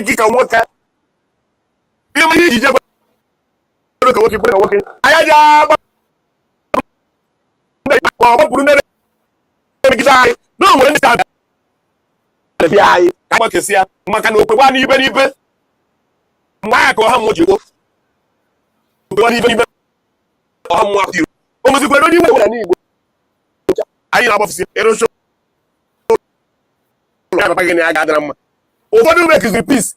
gị ka nwoke ịma ihe iji jebe ka nwoke kwere ka nwoke anya ji agba ọgbapụrụ ndị megide anyị na o nwere ndị ka bịa anyị ka gbakesị ya maka na okpekwa n'ibe n'ibe mgbe anya ka ọha mmụọ ji gbo okpekwa n'ibe n'ibe ọha mmụọ akụ iro o mezikwere onye iwe were n'igbo anyị na-agbafụsi ịrụcha ụlọ papa gị na ya ga-adịra mma ụfọdụ mekiziri peace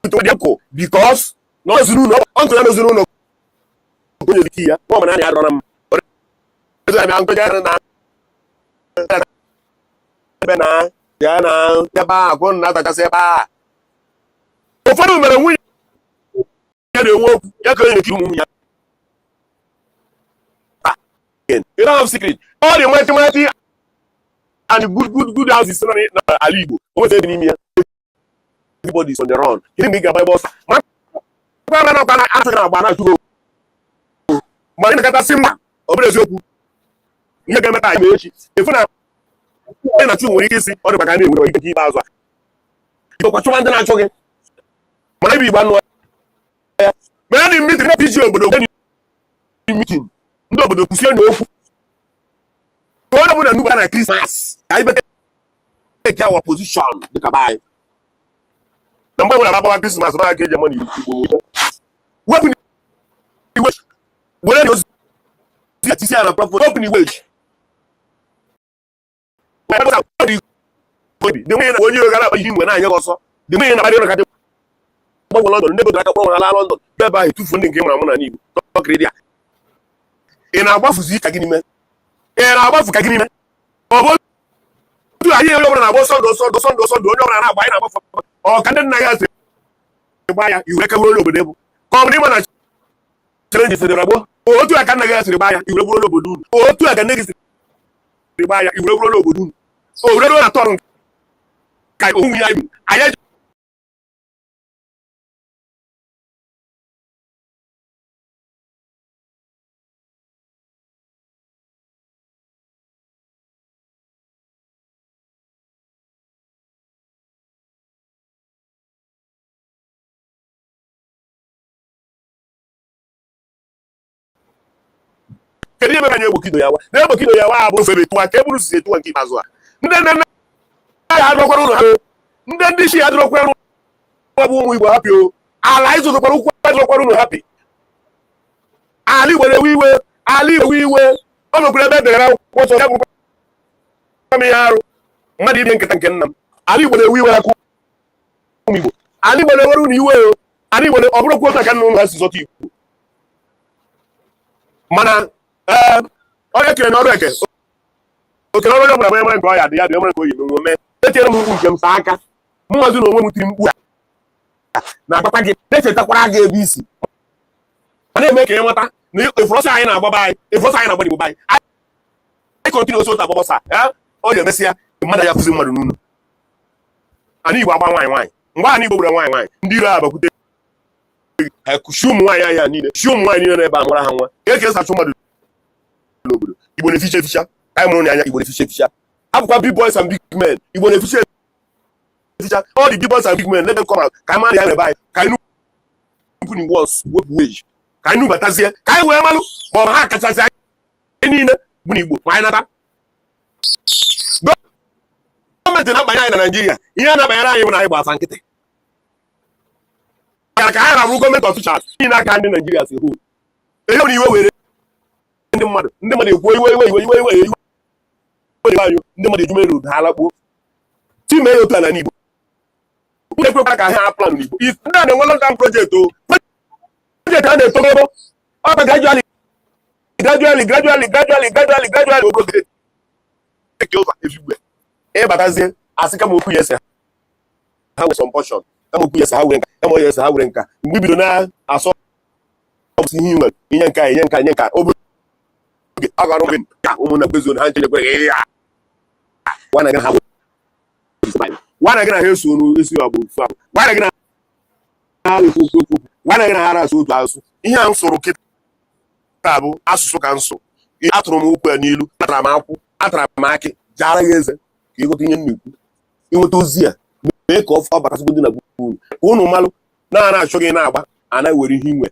with ọdịakụ because na ọ zuru ụlọ ọ ntụrụ ya mezuru ụlọ onye dike ya ma ọ mana ya adọrọ mma ebe na ya na ebe ahụ na-atachasị ebe a ụfọdụ mere nwunye ya na-enwe okwu ya ka onye na-ekiri ụmụ ya you don't have secret all the mighty and good houses na ala Igbo onwete ebe n'ime ya everybody is on the run gịnị mgbe ị ga-agba ebe ọsọ na ọka na atụ na agba na atụ ma ị na-akatasị mma ọ bụrụ eziokwu ihe ga-emeta anyị echi efu na onye na-achụ nwere ike isi ọ dị maka na-enwere ike ikpeazụ a ịkwa chụwa ndị na-achụ gị mana ebe Igbo anụ ya mere dị mitin na piji obodo mitin ndị obodo kwụsie n'okwu onye ọbụla nnukwu na Krismas ka anyị take our position dịka be anyị na mgbe nwere agbawa Krismas na aka eji ama n'Igbo wepụ iwe were ozi atisi ya na prọfọt open iweji dị nwe na onye iro gara akpa ihe mgbe na-anya gị ọsọ dị nwe na-akparị ụlọ kadị gbagwa London ndị aka kpọnwere ala London ebe ahụ etufuo ndị nke mara mụ na n'Igbo tọkịrị ị na-agbafuzi ka gị n'ime ị na-agbafu ka gị n'ime ọ bụ otu anyị onye ọbụla na-agba sọndụ onye ọbụla na-agba anyị na-agbafu ọ ka ndị nna ya siri gba ya iwere kebụrụ onye obodo bụ ka ọ bụ ịma na chere siri gboo otu aka nna gị siri gba ya iwere bụrụ onye obodo unu otu aka nne gị siri gba ya iwere bụrụ onye obodo unu o were na tọrọ ka onwe ya ibu anyị kedu ebe anyị egbokido ya wa na-egbokido ya wa bụ ofe betuwa ka e bụrụ si etuwa nke ikpeazụ a ndị nne ya adọkwara ụlọ ha ndị isi ya adọkwara ụlọ bụ ụmụ Igbo hapi o ala ịzụtụkwara ụkwụ adọkwara ụlọ hapi ala Igbo na-ewe iwe ala Igbo iwe ọ nwekwara ebe edegara akwụkwọ nsọ ya bụ ihe arụ mmadụ ibe nketa nke nna m ala Igbo na-ewe iwe aka ụmụ Igbo ala Igbo na-ewere ụlọ iwe o ala Igbo ọ bụrụkwa otu aka nna ụlọ ha si zọta Igbo mana onye kere n'ọrụ eke okere ọrụ onye ọbụla nwere nke ọ ya dị ya dị nwere nke oyi n'onwe mee etinyere m ukwu nke m saa aka mmazi na onwe m tiri mkpu a na-agbata gị na-echetakwara gị ebe isi ma na-eme ka ị nweta na efọsọ anyị na-agbaba anyị efọsọ anyị na-agba Igbo anyị anyị kọntinu otu otu agbabọsa ọ na-emesịa mmadụ ya kụzi mmadụ n'ụlọ ana Igbo agba nwaanyị mgbe ana Igbo gbere nwaanyị ndị iro abakwute kushi ụmụ nwaanyị anya niile shi ụmụ nwaanyị niile n'ebe a nwara ha nwa ka esachụ mmadụ n'obodo Igbo na-eficha eficha anyị mụrụ anya Igbo na-eficha eficha abụkwa big boys and big men Igbo na-eficha eficha all the big boys and big men let them come out ka anyị mara ya n'ebe anyị ka anyị nupụ ni once wepụ wage ka anyị nubatazie ka anyị wee malụ ma ọ bụ ha kachasị anyị niile bụ n'Igbo ma anyị nata gọọmenti na-abanye anyị na Naịjirịa ihe na-abanyere anyị bụ na anyị gba asa nkịtị ka anyị na-abụ gọọmenti ọfishals ihe n'aka ndị Naịjirịa si hụ ihe nwere iwe were ndị mmadụ ekwu iwe anyị ndị mmadụ ejume n'obodo ha lakpuo tim ya otu ala n'Igbo ndị ekwekwara ka ha plan n'Igbo ndị a na-enwe long-term project o project a na-eto ebo ọ ka gradually obodo take over everywhere ịbatazie asị kama okwu ya ese ha were some portion kama okwu ya ese ha were nka kama onye ese ha were nka mgbe ibido na-asọ ihe nwere inye nka obodo agarụ gị ka ụmụnna kwezo ha nche kwere ya wana gị na ha eso esi ọ bụ ofu abụ wana gị na ha ekwu okwu wana gị na ha asụ otu asụsụ ihe a m sụrụ kịta bụ asụsụ ka nsụ atụrụ m ụkwụ ya n'ilu atara m akwụ atara m akị jara gị eze ka ịghọta ihe nnukwu ịnweta ozi a mee ka ọfọ batasịgo ndị na unu ka unu malụ na-achọ gị na-agba a na-ewere ihe inwe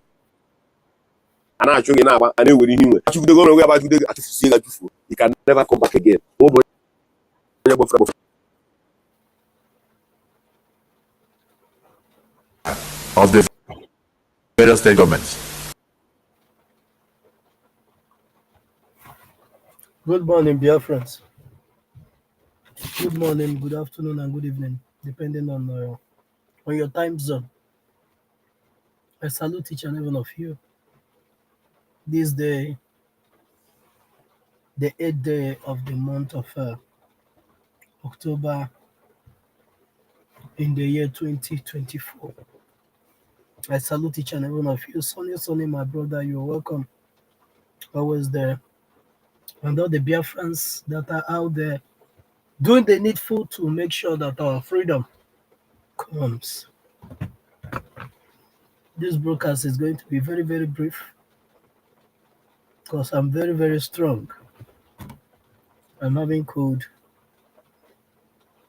a na-achọ gị na-agba a na-ewere ihe inwe achụgidego onwe gị agbachugide gị achụfusie gị achụfuo you can never come back again onye gbafere of the various state governments. Good morning, dear friends. Good morning, good afternoon, and good evening, depending on your time zone. I salute each and every one of you. This day, the 8th day of the month of October in the year 2024. I salute each and every one of you. Sonny, my brother, you're welcome. Always there. And all the Biafrans that are out there doing the needful to make sure that our freedom comes. This broadcast is going to be very, very brief because I'm very, very strong. I'm having cold.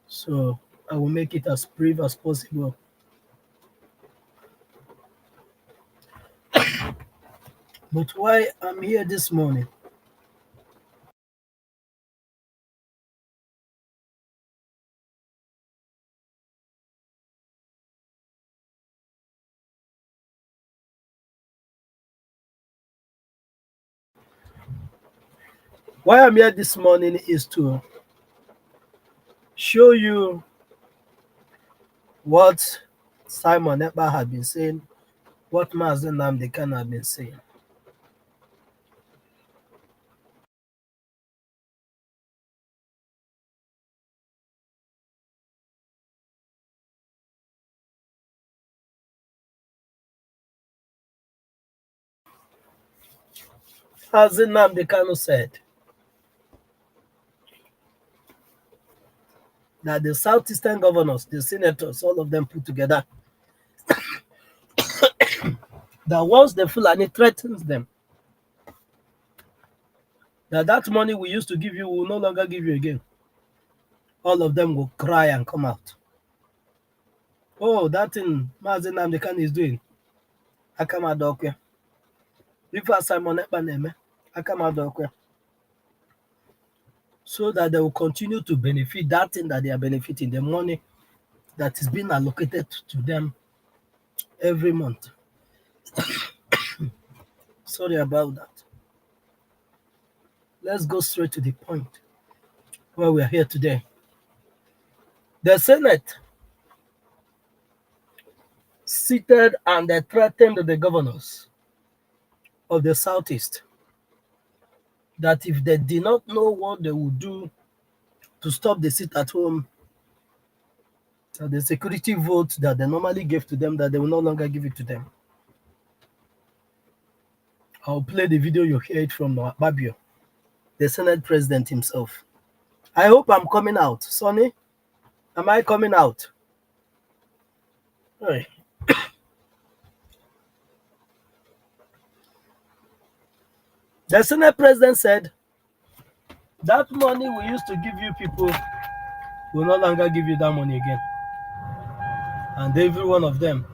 So I will make it as brief as possible. But why I'm here this morning? Why I'm here this morning is to show you what Simon Ekpa had been saying, what Mazi Nnamdi Kanu had been saying. Mazi Nnamdi Kanu said that the Southeastern governors, the senators, all of them put together, that once the Fulani threatens them, that money we used to give you will no longer give you again. All of them will cry and come out. Oh, that thing Mazi Nnamdi Kanu is doing. Akamadokwe. Before Simon Ekpa name, Akamadokwe. So that they will continue to benefit that thing that they are benefiting, the money that is being allocated to them every month. Sorry about that. Let's go straight to the point where we are here today. The Senate seated and they threatened the governors of the Southeast that if they did not know what they would do to stop the sit at home, the security vote that they normally give to them, that they will no longer give it to them. I'll play the video. You hear it from Babio, the Senate president himself. I hope I'm coming out. Sonny, am I coming out? All right. The Senate president said that money we used to give you people will no longer give you that money again. And every one of them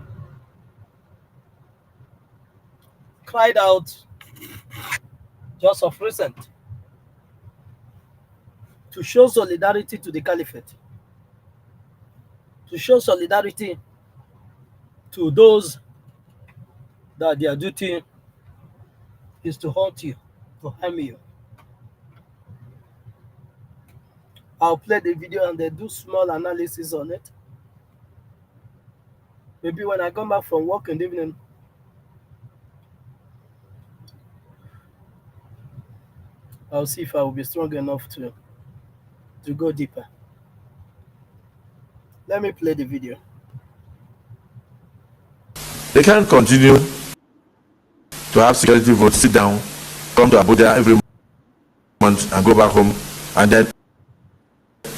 cried out just of recent to show solidarity to the caliphate, to show solidarity to those that their duty is to haunt you, to harm you. I'll play the video and then do small analysis on it. Maybe when I come back from work in the evening, I'll see if I will be strong enough to go deeper. Let me play the video. They can't continue to have security votes, sit down, come to Abuja every month and go back home and then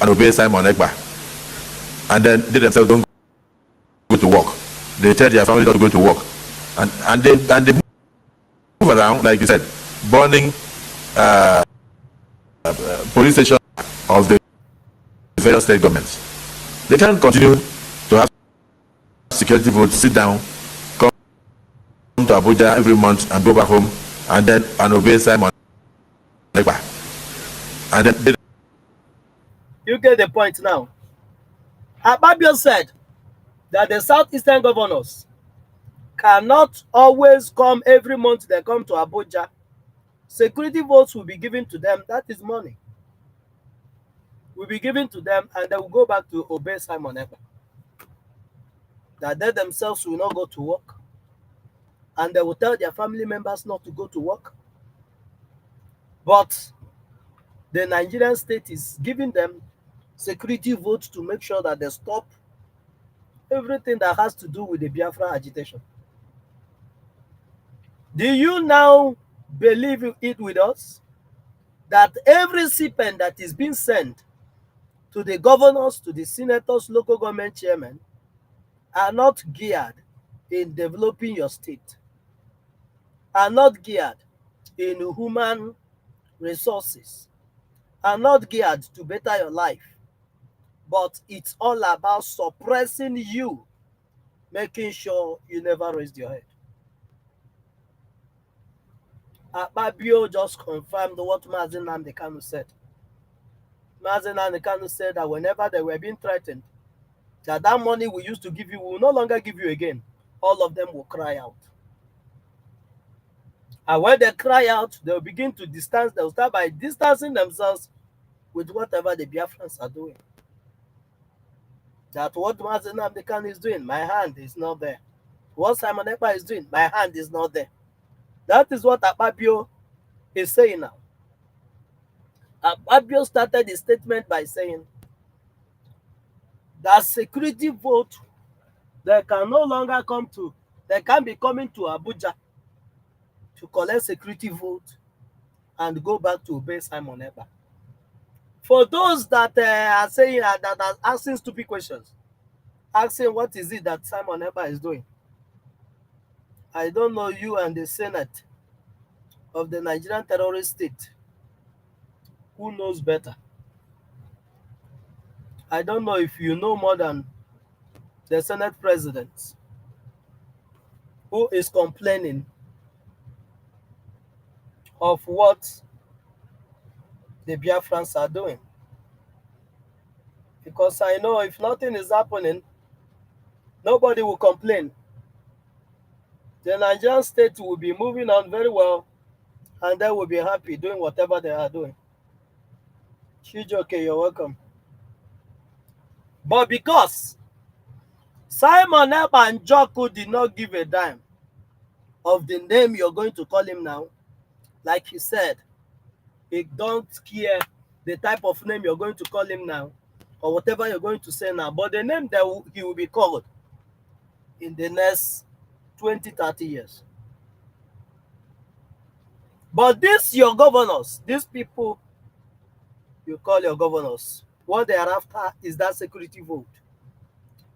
obey Simon Ekpa. And then they themselves don't go to work. They tell their family not to go to work. And they move around, like you said, burning police stations of the various state governments. They can't continue security votes, sit down, come to Abuja every month and go back home and obey Simon Ekpa. And then You get the point now. Akpabio said that the southeastern governors cannot always come every month. They come to Abuja. Security votes will be given to them. That is money. Will be given to them, and they will go back to obey Simon Ekpa. That they themselves will not go to work, and they will tell their family members not to go to work. But the Nigerian state is giving them security votes to make sure that they stop everything that has to do with the Biafra agitation. Do you now believe it with us that every stipend that is being sent to the governors, to the senators, local government chairmen are not geared in developing your state, are not geared in human resources, are not geared to better your life, but it's all about suppressing you, making sure you never raise your head. Akpabio just confirmed what Mazi Nnamdi Kanu said. Mazi Nnamdi Kanu said that whenever they were being threatened, that money we used to give you, we will no longer give you again. All of them will cry out. And when they cry out, they will begin to distance, they will start by distancing themselves with whatever the Biafrans are doing. That what Mazi Nnamdi Kanu is doing, my hand is not there. What Simon Ekpa is doing, my hand is not there. That is what Akpabio is saying now. Akpabio started his statement by saying that security vote, they can no longer come to, they can be coming to Abuja to collect security vote and go back to obey Simon Ekpa. For those that are saying that are asking stupid questions, asking what is it that Simon Ekpa is doing, I don't know you and the Senate of the Nigerian terrorist state. Who knows better? I don't know if you know more than the Senate president who is complaining of what the Biafrans are doing. Because I know if nothing is happening, nobody will complain. The Nigerian state will be moving on very well, and they will be happy doing whatever they are doing. Chijoke, you're welcome. But because Simon Ekpa and Njoku did not give a dime of the name you're going to call him now, like he said, he don't care the type of name you're going to call him now, or whatever you're going to say now, but the name that he will be called in the next 20, 30 years. But these your governors, these people you call your governors, what they are after is that security vote.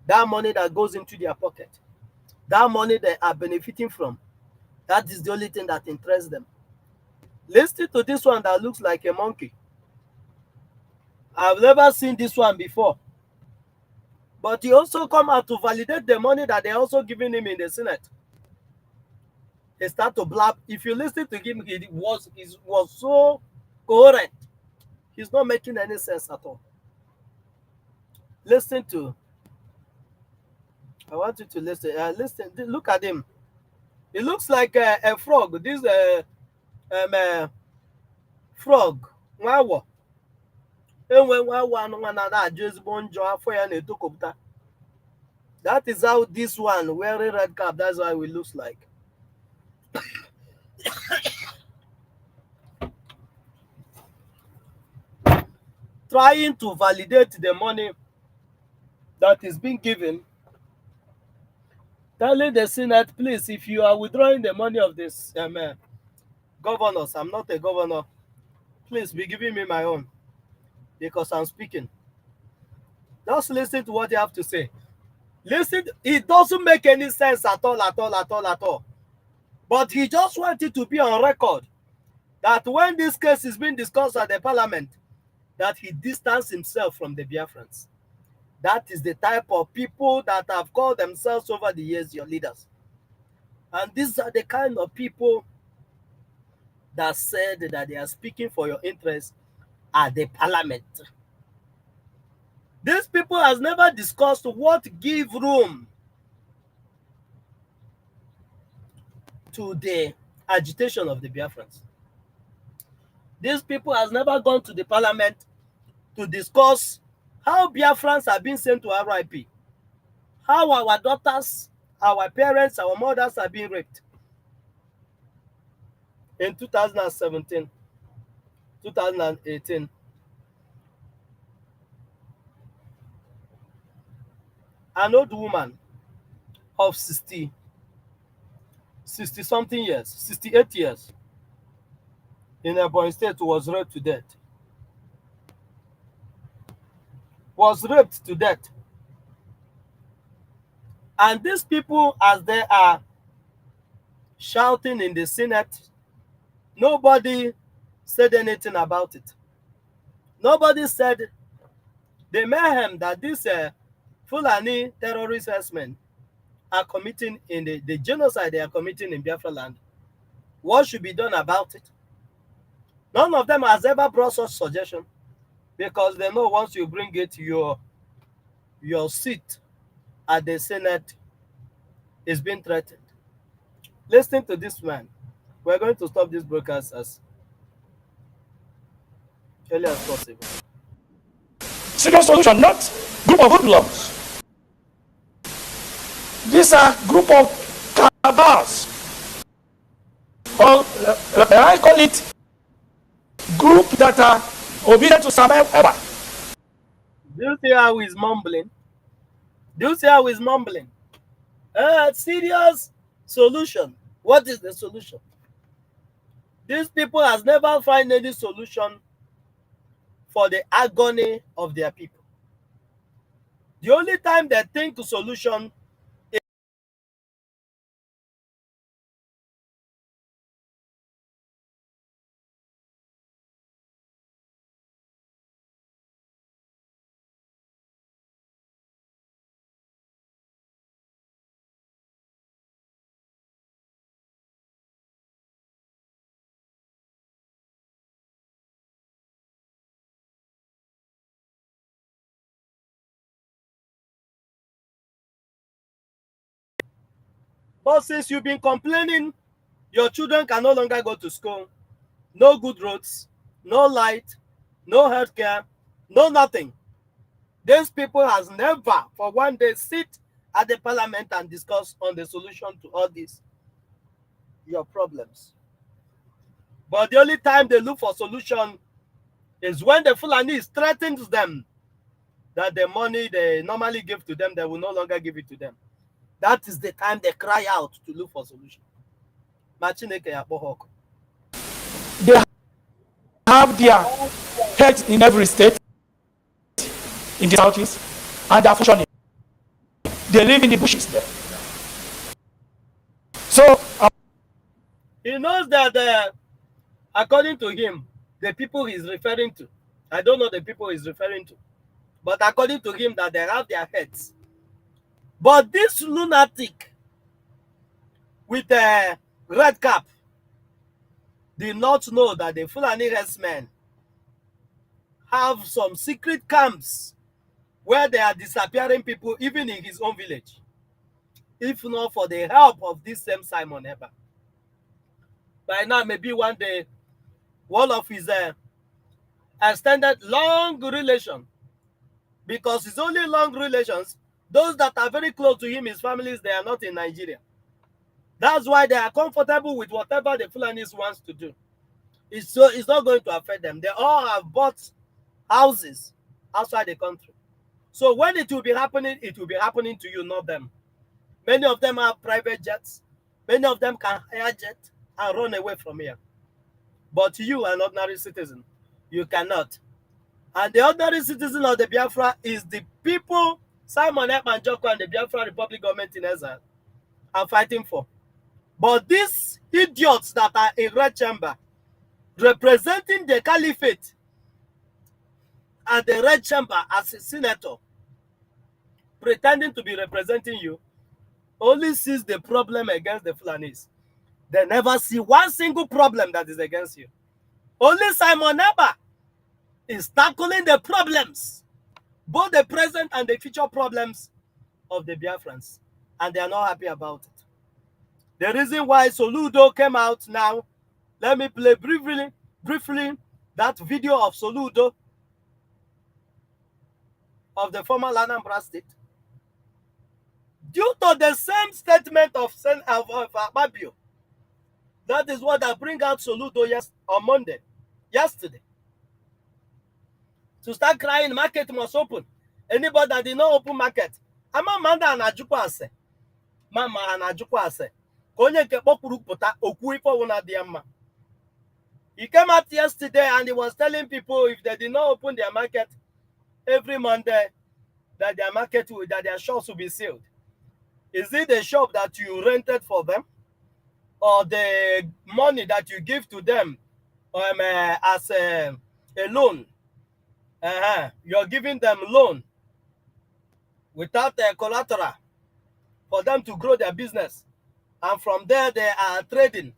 That money that goes into their pocket. That money they are benefiting from. That is the only thing that interests them. Listen to this one that looks like a monkey. I've never seen this one before. But he also come out to validate the money that they're also giving him in the Senate. He start to blab. If you listen to him, he was so coherent. He's not making any sense at all. Listen to. I want you to listen. Listen. Look at him. He looks like a frog. This frog. That is how this one wearing red cap. That's how it looks like. Trying to validate the money that is being given, telling the Senate, please, if you are withdrawing the money of this governors, I'm not a governor, please be giving me my own because I'm speaking. Just listen to what you have to say. Listen, it doesn't make any sense at all. But he just wanted to be on record that when this case is being discussed at the parliament, that he distanced himself from the Biafrans. That is the type of people that have called themselves over the years your leaders. And these are the kind of people that said that they are speaking for your interests at the parliament. These people has never discussed what give room to the agitation of the Biafrans. These people has never gone to the parliament to discuss how Biafrans are being sent to RIP, how our daughters, our parents, our mothers are being raped. In 2017, 2018, an old woman of 60 something years, 68 years, in Ebonyi State was raped to death. And these people, as they are shouting in the Senate, nobody said anything about it. Nobody said the mayhem that these Fulani terrorist herdsmen are committing in the genocide they are committing in Biafra land. What should be done about it? None of them has ever brought such suggestion, because they know once you bring it, your seat at the Senate is being threatened. Listen to this man. We're going to stop this broadcast as early as possible. Serious solution, not group of hoodlums. These are group of cabals. Or I call it group that are obedient to Sam Ewa. Do you see how he's mumbling? Serious solution. What is the solution? These people has never found any solution for the agony of their people. The only time they think solution is but since you've been complaining, your children can no longer go to school, no good roads, no light, no healthcare, no nothing. These people has never for one day sit at the parliament and discuss on the solution to all these your problems. But the only time they look for solution is when the Fulani threatens them that the money they normally give to them, they will no longer give it to them. That is the time they cry out to look for solution. They have their heads in every state in the southeast, and they are functioning. They live in the bushes there. So he knows that according to him, the people he's referring to, I don't know the people he's referring to, but according to him, that they have their heads. But this lunatic with a red cap did not know that the Fulani herdsmen have some secret camps where they are disappearing people, even in his own village, if not for the help of this same Simon Ekpa. By now, maybe one day, one of his extended long relation, because it's only long relations, those that are very close to him, his families, they are not in Nigeria. That's why they are comfortable with whatever the Fulanis wants to do. It's not going to affect them. They all have bought houses outside the country. So when it will be happening to you, not them. Many of them have private jets. Many of them can hire jet and run away from here. But you, an ordinary citizen, you cannot. And the ordinary citizen of the Biafra is the people Simon Ekpa Njoku and the Biafra Republic government in exile are fighting for. But these idiots that are in red chamber, representing the caliphate and the red chamber as a senator, pretending to be representing you only sees the problem against the Fulanis. They never see one single problem that is against you. Only Simon Ekpa is tackling the problems, both the present and the future problems of the Biafrans, and they are not happy about it. The reason why Soludo came out now, let me play briefly that video of Soludo of the former Anambra State. Due to the same statement of Akpabio, that is what I bring out Soludo on Monday, yesterday. To start crying, market must open. Anybody that did not open market, ama manda anajukwa ase. Mama anajukwa ase. Konye ke pokuru puta oku ifo wona diama. He came out yesterday and he was telling people if they did not open their market every Monday, that their shops will be sealed. Is it the shop that you rented for them, or the money that you give to them as a loan? You're giving them loan without collateral for them to grow their business, and from there they are trading.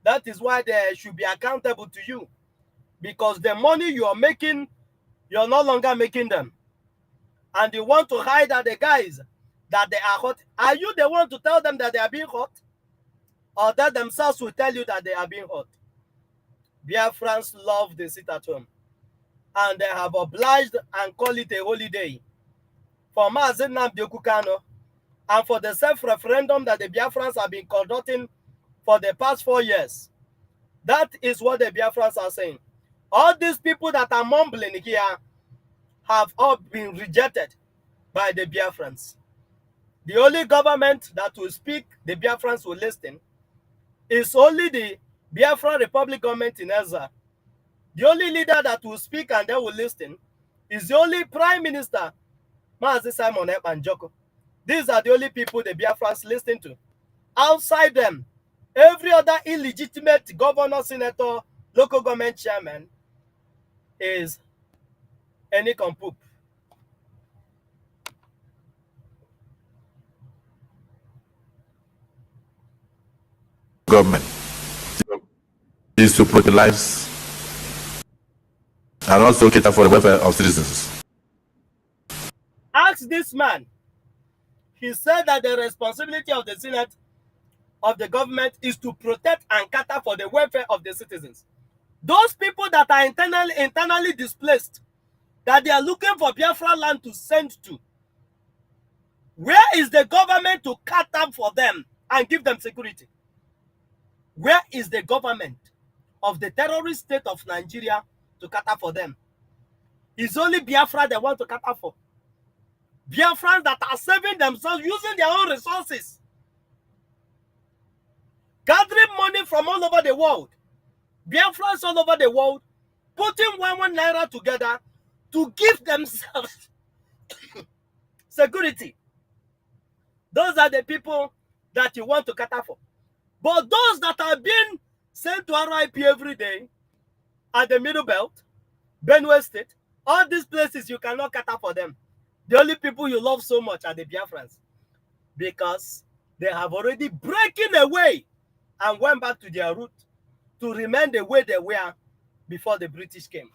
That is why they should be accountable to you, because the money you are making, you're no longer making them, and you want to hide at the guys that they are hot. Are you the one to tell them that they are being hot, or that themselves will tell you that they are being hot? Biafrans love the sit at home, and they have obliged and call it a holiday for Mazen Nnamdi Kanu, and for the self-referendum that the Biafrans have been conducting for the past 4 years. That is what the Biafrans are saying. All these people that are mumbling here have all been rejected by the Biafrans. The only government that will speak, the Biafrans will listen, is only the Biafra Republic government in Ezra. The only leader that will speak and they will listen is the only Prime Minister, Mazi Simon Ekpa Njoko. These are the only people the Biafrans listen to. Outside them, every other illegitimate governor, senator, local government chairman is any compoop. Government is to protect lives and also cater for the welfare of citizens. Ask this man. He said that the responsibility of the Senate, of the government, is to protect and cater for the welfare of the citizens. Those people that are internally displaced, that they are looking for Biafra land to send to, where is the government to cater for them and give them security? Where is the government of the terrorist state of Nigeria to cater for them? It's only Biafra they want to cater for. Biafrans that are saving themselves using their own resources, gathering money from all over the world. Biafrans all over the world putting one naira together to give themselves security. Those are the people that you want to cater for. But those that are being sent to RIP every day at the Middle Belt, Benue State, all these places, you cannot cater for them. The only people you love so much are the Biafrans, because they have already breaking away and went back to their root to remain the way they were before the British came.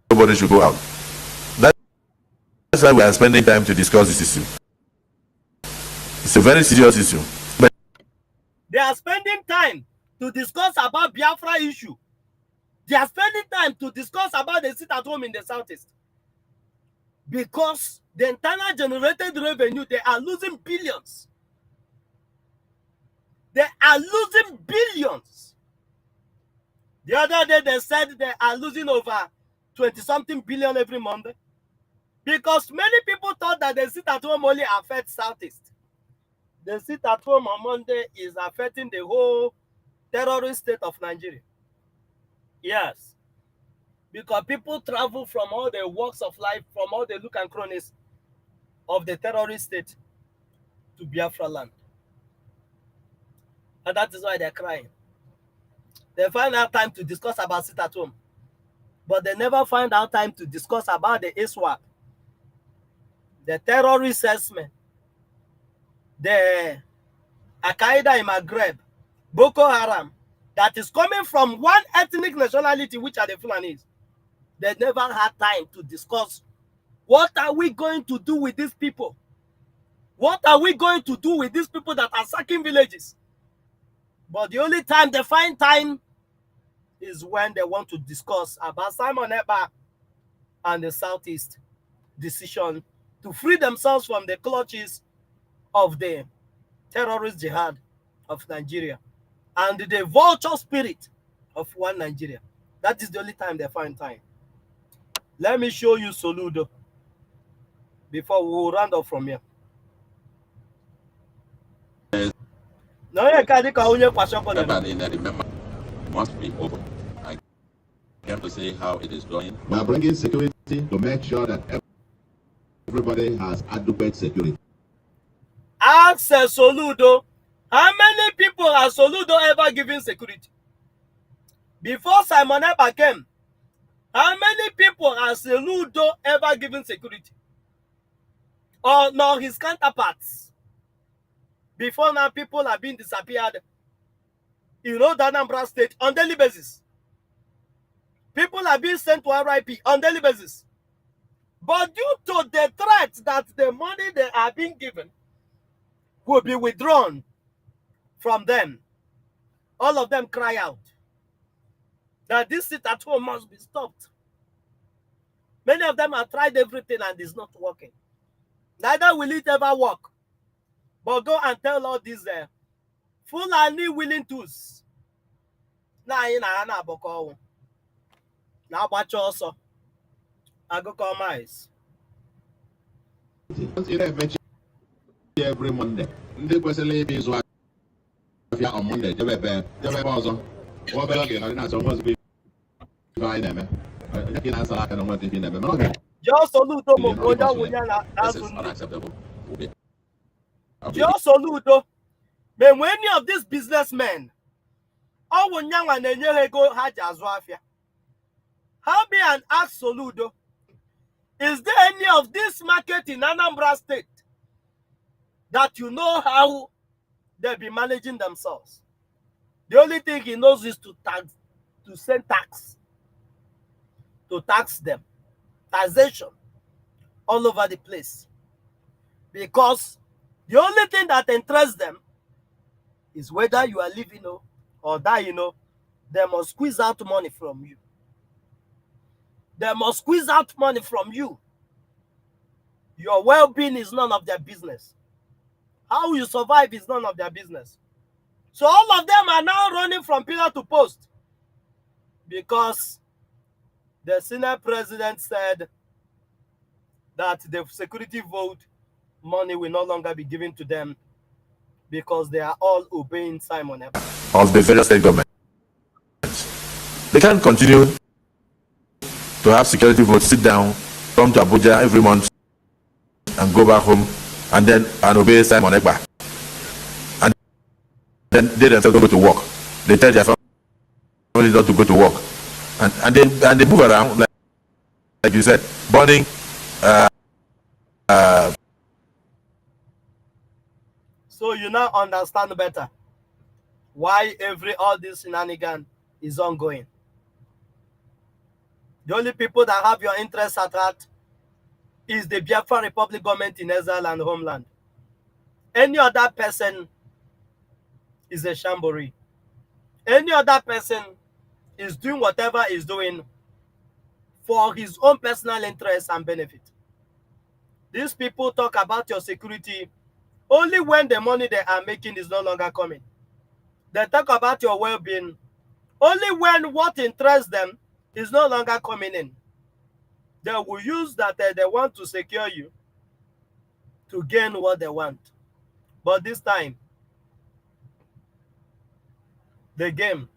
Nobody should go out. That's why we are spending time to discuss this issue. It's a very serious issue. But they are spending time to discuss about Biafra issue. They are spending time to discuss about the sit at home in the southeast. Because the internal generated revenue, they are losing billions. They are losing billions. The other day they said they are losing over 20-something billion every month. Because many people thought that the sit at home only affects southeast. The sit at home on Monday is affecting the whole terrorist state of Nigeria. Yes. Because people travel from all the walks of life, from all the look and cronies of the terrorist state to Biafra land. And that is why they're crying. They find out time to discuss about sit at home, but they never find out time to discuss about the ISWAP the terrorist herdsmen, the Al-Qaeda in Maghreb, Boko Haram, that is coming from one ethnic nationality, which are the Fulanis. They never had time to discuss what are we going to do with these people? What are we going to do with these people that are sacking villages? But the only time they find time is when they want to discuss about Simon Ekpa and the Southeast decision to free themselves from the clutches of the terrorist jihad of Nigeria and the vulture spirit of one Nigeria. That is the only time they find time. Let me show you Soludo before we will round up from here. Everybody in the member must be open. I came to see how it is going. We are bringing security to make sure that everybody has adequate security. Ask Soludo, how many people has Soludo ever given security? Before Simon Ekpa came, how many people has Soludo ever given security? Or no, his counterparts? Before now, people have been disappeared in Road Anambra State on daily basis. People are being sent to RIP on daily basis. But due to the threat that the money they are being given will be withdrawn from them, all of them cry out that this sit at home must be stopped. Many of them have tried everything and it's not working. Neither will it ever work. But go and tell all these Fulani willing tools. Now watch also. I go call mice. Every Monday. Ndị kwesịrị ịbịa ịzụ ahịa on Monday jebe ebe ọzọ. Ọ bịara oge na asọ nwazị ife anyị na-eme. Onye ka ị na-asara aka na nwazị ife na-eme. Just Soludo mo oja wunya na This is unacceptable. Just Soludo. But when any of these businessmen, all wunya wa na-enye ego ha ji azụ afịa. Help me and ask Soludo, is there any of this market in Anambra State that you know how they be managing themselves? The only thing he knows is to send tax, to tax them, taxation all over the place. Because the only thing that interests them is whether you are living or dying, they must squeeze out money from you. They must squeeze out money from you. Your well-being is none of their business. How you survive is none of their business. So all of them are now running from pillar to post because the Senate president said that the security vote money will no longer be given to them because they are all obeying Simon Ekpa. Of the various state governments. They can't continue to have security votes, sit down, come to Abuja every month and go back home and obey Simon Ekpa. And then they themselves don't go to work. They tell their family not to go to work. And they move around like you said, burning So you now understand better why all this shenanigan is ongoing. The only people that have your interests at heart is the Biafra Republic government in exile and homeland. Any other person is a shambori. Any other person is doing whatever he's doing for his own personal interest and benefit. These people talk about your security only when the money they are making is no longer coming. They talk about your well-being only when what interests them is no longer coming in. They will use that they want to secure you to gain what they want. But this time, the game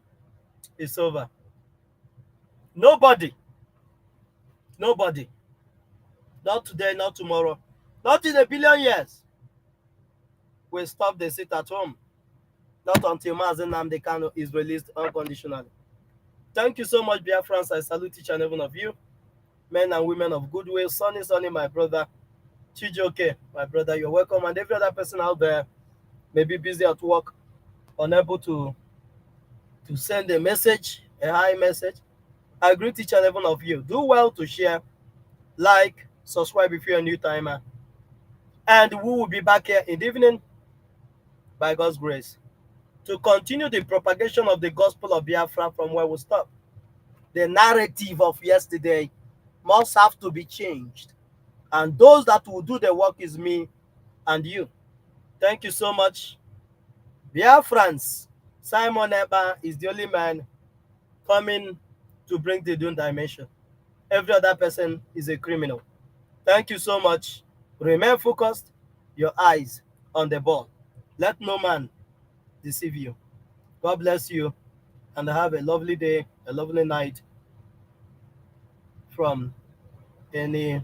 is over. Nobody, not today, not tomorrow, not in a billion years, will stop the sit at home. Not until Mazi Nnamdi Kanu is released unconditionally. Thank you so much, Biafrans. I salute each and every one of you, men and women of goodwill. Sonny, my brother. Chijoke, my brother, you're welcome. And every other person out there may be busy at work, unable to send a message, a high message. I greet each and every one of you. Do well to share, like, subscribe if you're a new timer. And we will be back here in the evening by God's grace to continue the propagation of the gospel of Biafra from where we stop. The narrative of yesterday must have to be changed. And those that will do the work is me and you. Thank you so much. Biafrans, Simon Eba is the only man coming to bring the Dune dimension. Every other person is a criminal. Thank you so much. Remain focused, your eyes on the ball. Let no man deceive you. God bless you and have a lovely day, a lovely night from any